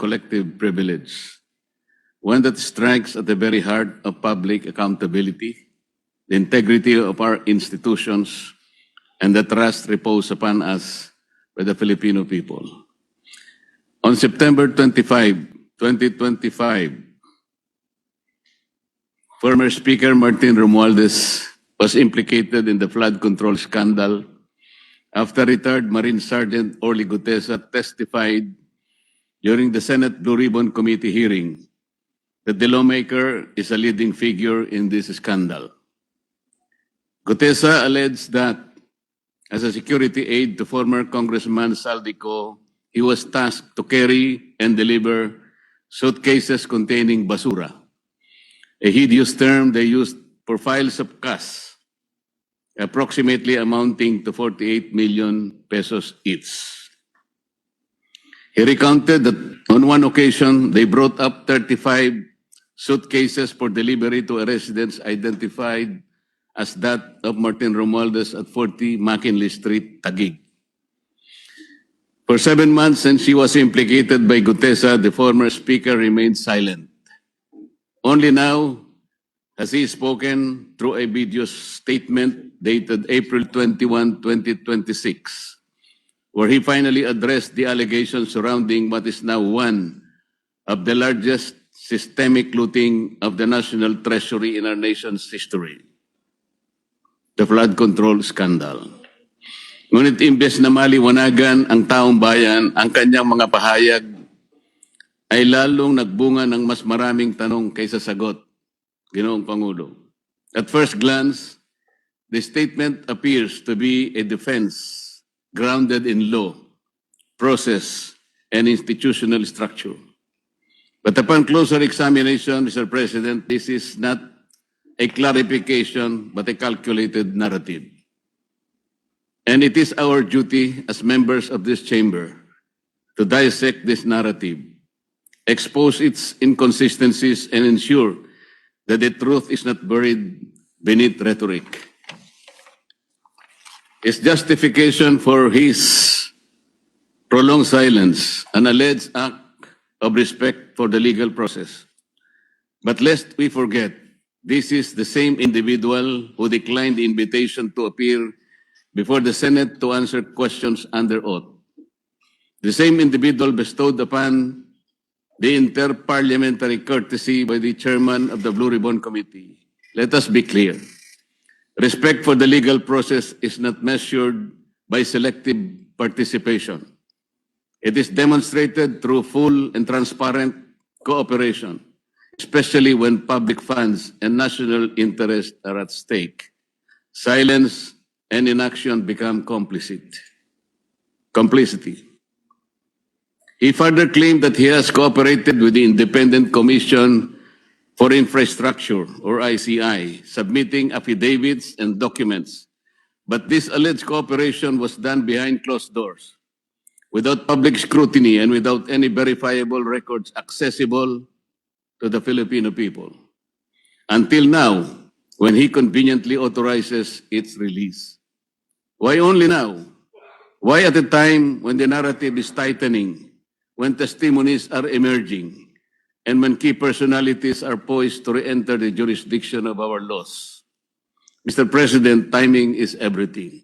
collective privilege, one that strikes at the very heart of public accountability, the integrity of our institutions, and the trust reposed upon us by the Filipino people. On September 25, 2025, former Speaker Martin Romualdez was implicated in the flood control scandal after retired Marine Sergeant Orly Gutesa testified during the Senate Blue Ribbon Committee hearing that the lawmaker is a leading figure in this scandal. Gutesa alleged that as a security aide to former Congressman Saldico, he was tasked to carry and deliver suitcases containing basura, a hideous term they used for files of cash, approximately amounting to 48 million pesos each. He recounted that on one occasion, they brought up 35 suitcases for delivery to a residence identified as that of Martin Romualdez at 40 McKinley Street, Taguig. For 7 months since she was implicated by Gutesa, the former speaker remained silent. Only now has he spoken through a video statement dated April 21, 2026, where he finally addressed the allegations surrounding what is now one of the largest systemic looting of the national treasury in our nation's history, the flood control scandal. Ngunit imbes na maliwanagan ang taong bayan ang kanyang mga pahayag, ay lalong nagbunga ng mas maraming tanong kaysa sagot, Ginoong Pangulo. At first glance, the statement appears to be a defense grounded in law, process, and institutional structure. But upon closer examination, Mr. President, this is not a clarification but a calculated narrative. And it is our duty as members of this chamber to dissect this narrative, expose its inconsistencies, and ensure that the truth is not buried beneath rhetoric. His justification for his prolonged silence, an alleged act of respect for the legal process. But lest we forget, this is the same individual who declined the invitation to appear before the Senate to answer questions under oath. The same individual bestowed upon the inter-parliamentary courtesy by the chairman of the Blue Ribbon Committee. Let us be clear. Respect for the legal process is not measured by selective participation. It is demonstrated through full and transparent cooperation, especially when public funds and national interest are at stake. Silence and inaction become complicity. He further claimed that he has cooperated with the Independent Commission for Infrastructure, or ICI, submitting affidavits and documents. But this alleged cooperation was done behind closed doors, without public scrutiny and without any verifiable records accessible to the Filipino people. Until now, when he conveniently authorizes its release. Why only now? Why at a time when the narrative is tightening, when testimonies are emerging, and when key personalities are poised to re-enter the jurisdiction of our laws? Mr. President, timing is everything.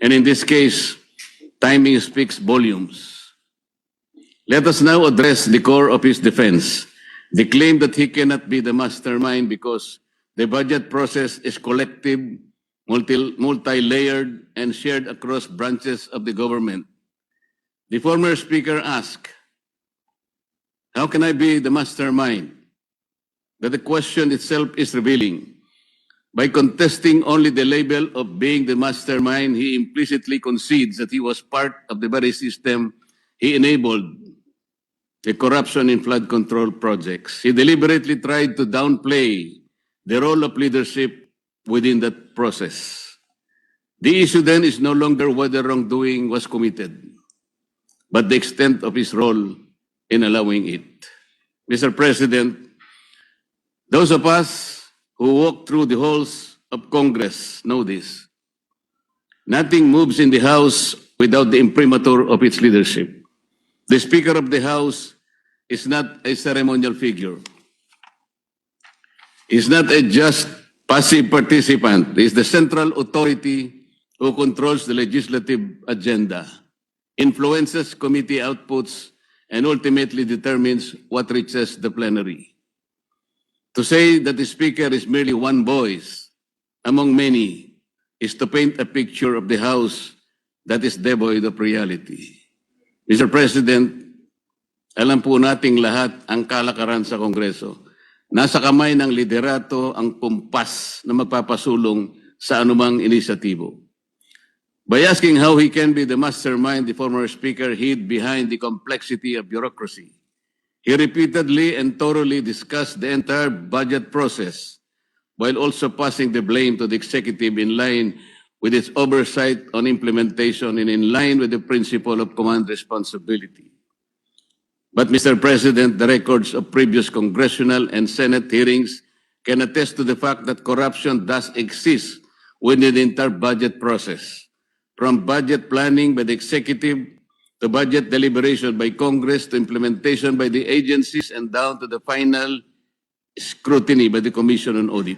And in this case, timing speaks volumes. Let us now address the core of his defense, the claim that he cannot be the mastermind because the budget process is collective, multi-layered, and shared across branches of the government. The former speaker asked, how can I be the mastermind? But the question itself is revealing. By contesting only the label of being the mastermind, he implicitly concedes that he was part of the very system he enabled, the corruption in flood control projects. He deliberately tried to downplay the role of leadership within that process. The issue then is no longer whether wrongdoing was committed, but the extent of his role in allowing it. Mr. President, those of us who walk through the halls of Congress know this. Nothing moves in the House without the imprimatur of its leadership. The Speaker of the House is not a ceremonial figure. He's not a just passive participant. He's the central authority who controls the legislative agenda, influences committee outputs, and ultimately determines what reaches the plenary. To say that the Speaker is merely one voice among many is to paint a picture of the House that is devoid of reality. Mr. President, alam po nating lahat ang kalakaran sa Kongreso. Nasa kamay ng liderato ang kumpas na magpapasulong sa anumang inisyatibo. By asking how he can be the mastermind, the former Speaker hid behind the complexity of bureaucracy. He repeatedly and thoroughly discussed the entire budget process while also passing the blame to the executive in line with its oversight on implementation and in line with the principle of command responsibility. But, Mr. President, the records of previous congressional and Senate hearings can attest to the fact that corruption does exist within the entire budget process, from budget planning by the executive to budget deliberation by Congress to implementation by the agencies and down to the final scrutiny by the Commission on Audit.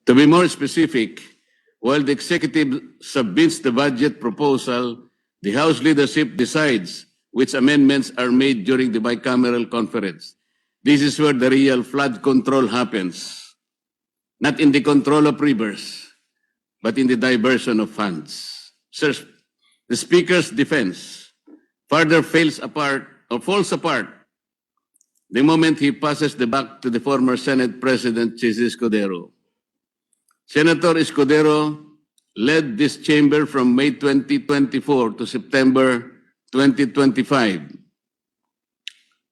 To be more specific, while the executive submits the budget proposal, the House leadership decides which amendments are made during the bicameral conference. This is where the real flood control happens, not in the control of rivers, but in the diversion of funds. Sir, the Speaker's defense further falls apart the moment he passes the buck to the former Senate President, Chis Escudero. Senator Escudero led this chamber from May 2024 to September 2025,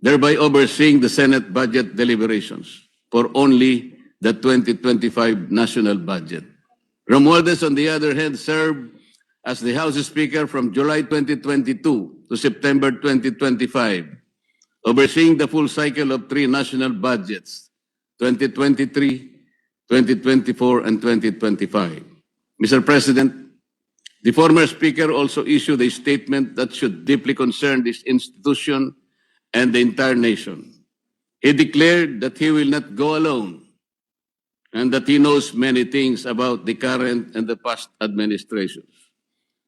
thereby overseeing the Senate budget deliberations for only the 2025 national budget. Romualdez, on the other hand, served as the House Speaker from July 2022 to September 2025, overseeing the full cycle of three national budgets, 2023, 2024, and 2025. Mr. President, the former Speaker also issued a statement that should deeply concern this institution and the entire nation. He declared that he will not go alone and that he knows many things about the current and the past administrations.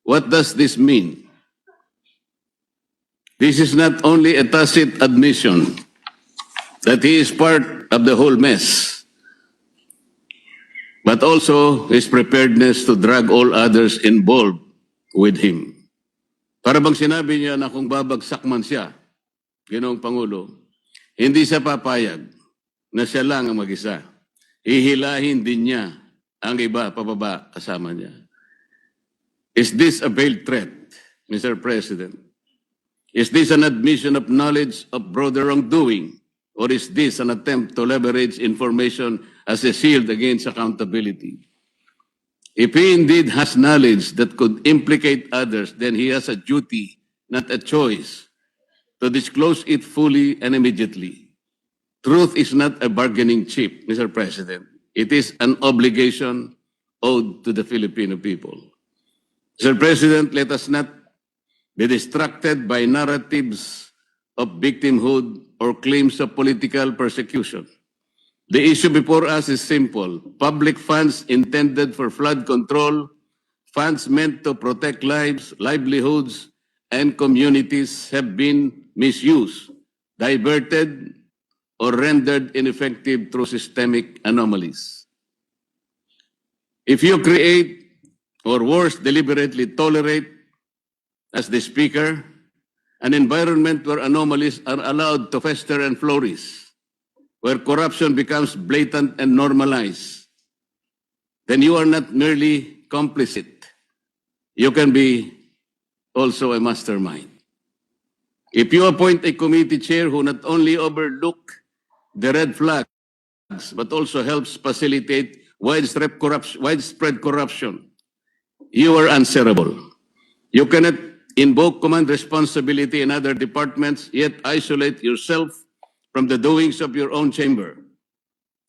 What does this mean? This is not only a tacit admission that he is part of the whole mess, but also his preparedness to drag all others involved with him. Para bang sinabi niya na kung babagsak man siya, Ginoong Pangulo, hindi siya papayag na siya lang ang mag-isa. Hihilahin din niya ang iba pababa kasama niya. Is this a veiled threat, Mr. President? Is this an admission of knowledge of broader wrongdoing? Or is this an attempt to leverage information as a shield against accountability? If he indeed has knowledge that could implicate others, then he has a duty, not a choice, to disclose it fully and immediately. Truth is not a bargaining chip, Mr. President. It is an obligation owed to the Filipino people. Mr. President, let us not be distracted by narratives of victimhood or claims of political persecution. The issue before us is simple. Public funds intended for flood control, funds meant to protect lives, livelihoods, and communities have been misused, diverted, or rendered ineffective through systemic anomalies. If you create, or worse, deliberately tolerate, as the Speaker, an environment where anomalies are allowed to fester and flourish, where corruption becomes blatant and normalized, then you are not merely complicit. You can be also a mastermind. If you appoint a committee chair who not only overlook the red flags, but also helps facilitate widespread corruption, you are answerable. You cannot invoke command responsibility in other departments, yet isolate yourself from the doings of your own chamber.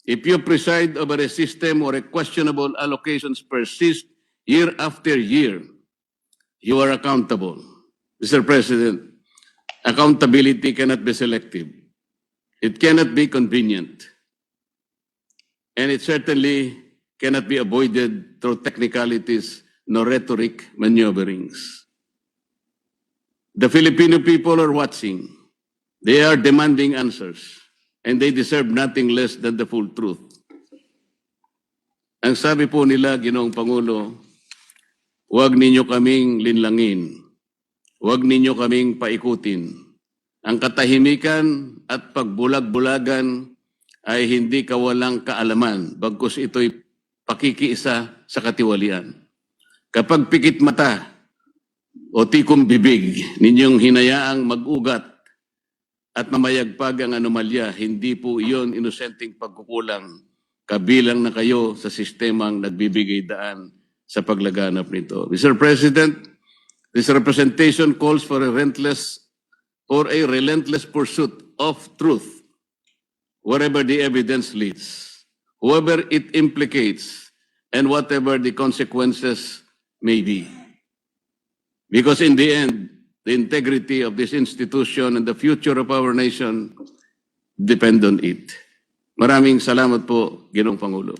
If you preside over a system or a questionable allocations persist year after year, you are accountable. Mr. President, Accountability cannot be selective. It cannot be convenient. And it certainly cannot be avoided through technicalities nor rhetoric maneuverings. The Filipino people are watching. They are demanding answers. And they deserve nothing less than the full truth. Ang sabi po nila, Ginoong Pangulo, huwag ninyo kaming linlangin. Huwag ninyo kaming paikutin. Ang katahimikan at pagbulag-bulagan ay hindi kawalang kaalaman, bagkus ito'y pakikiisa sa katiwalian. Kapag pikit mata o tikom bibig, ninyong hinayaang mag-ugat at mamayagpag ang anomalya, hindi po iyon inosenteng pagkukulang, kabilang na kayo sa sistemang nagbibigay daan sa paglaganap nito. Mr. President, this representation calls for a relentless pursuit of truth wherever the evidence leads, whoever it implicates, and whatever the consequences may be. Because in the end, the integrity of this institution and the future of our nation depend on it. Maraming salamat po, Ginoong Pangulo.